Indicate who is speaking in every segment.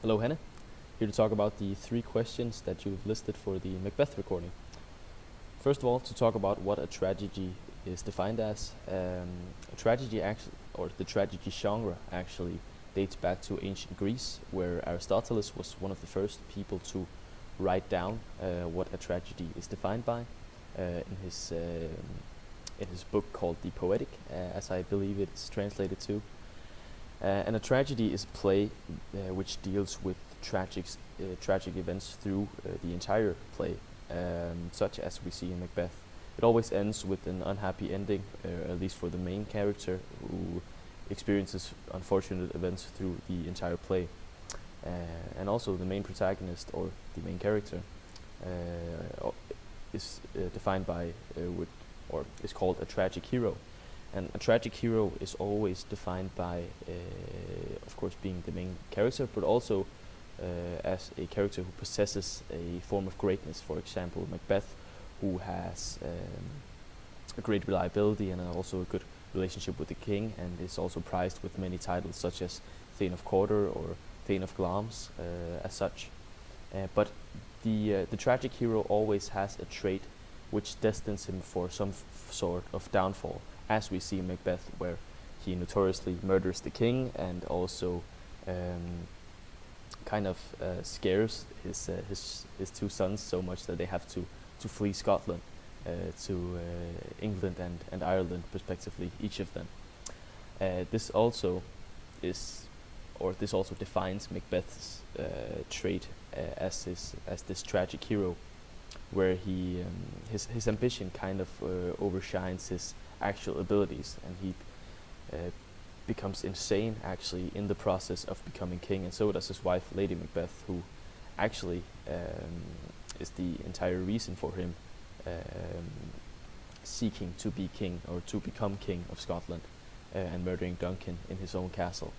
Speaker 1: Hello, Hannah. Here to talk about the three questions that you've listed for the Macbeth recording. First of all, to talk about what a tragedy is defined as. A tragedy, or the tragedy genre, actually dates back to ancient Greece, where Aristotle was one of the first people to write down what a tragedy is defined by in his book called The Poetic, as I believe it's translated to. And a tragedy is a play which deals with tragic events through the entire play, such as we see in Macbeth. It always ends with an unhappy ending, at least for the main character, who experiences unfortunate events through the entire play. And also the main protagonist, or the main character, is defined by, or is called a tragic hero. And a tragic hero is always defined by, of course, being the main character, but also as a character who possesses a form of greatness. For example, Macbeth, who has a great reliability and also a good relationship with the king, and is also prized with many titles such as Thane of Cawdor or Thane of Glamis, as such. But the tragic hero always has a trait which destines him for some sort of downfall, as we see in Macbeth, where he notoriously murders the king and also scares his two sons so much that they have to flee Scotland to England and Ireland, respectively, each of them. This also defines Macbeth's trait as this tragic hero, where his ambition kind of overshines his actual abilities, and he becomes insane actually in the process of becoming king, and so does his wife, Lady Macbeth, who actually is the entire reason for him seeking to be king, or to become king of Scotland, and murdering Duncan in his own castle.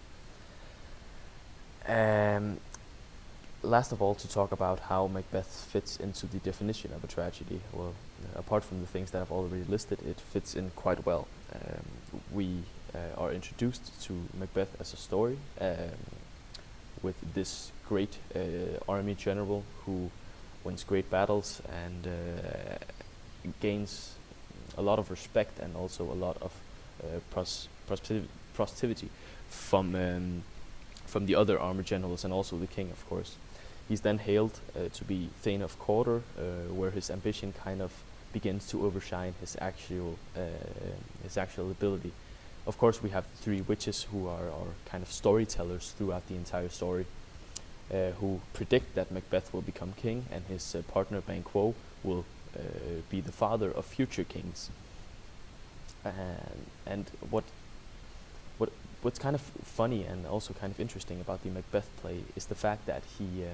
Speaker 1: Last of all, to talk about how Macbeth fits into the definition of a tragedy. Well, apart from the things that I've already listed, it fits in quite well. We are introduced to Macbeth as a story, with this great army general who wins great battles and gains a lot of respect and also a lot of prosperity from the other army generals, and also the king, of course. He's then hailed to be Thane of Cawdor, where his ambition kind of begins to overshine his actual ability. Of course, we have the three witches, who are kind of storytellers throughout the entire story, who predict that Macbeth will become king, and his partner Banquo will be the father of future kings. And what's kind of funny and also kind of interesting about the Macbeth play is the fact that he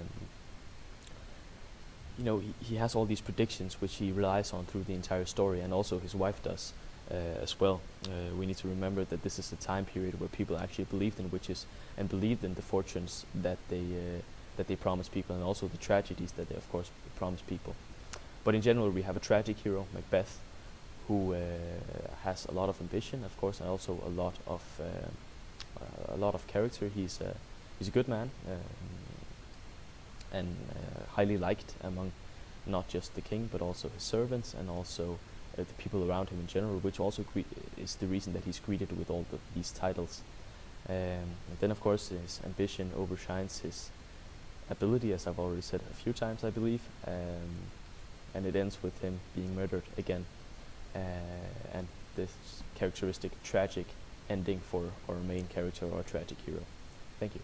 Speaker 1: has all these predictions which he relies on through the entire story, and also his wife does as well. We need to remember that this is a time period where people actually believed in witches and believed in the fortunes that they promise people, and also the tragedies that they, of course, promise people. But in general, we have a tragic hero, Macbeth, who has a lot of ambition, of course, and also a lot of character. He's a good man, and highly liked among not just the king, but also his servants, and also the people around him in general, which also is the reason that he's greeted with all these titles. And then, of course, his ambition overshines his ability, as I've already said a few times, I believe, and it ends with him being murdered again, and this characteristic tragic ending for our main character, our tragic hero. Thank you.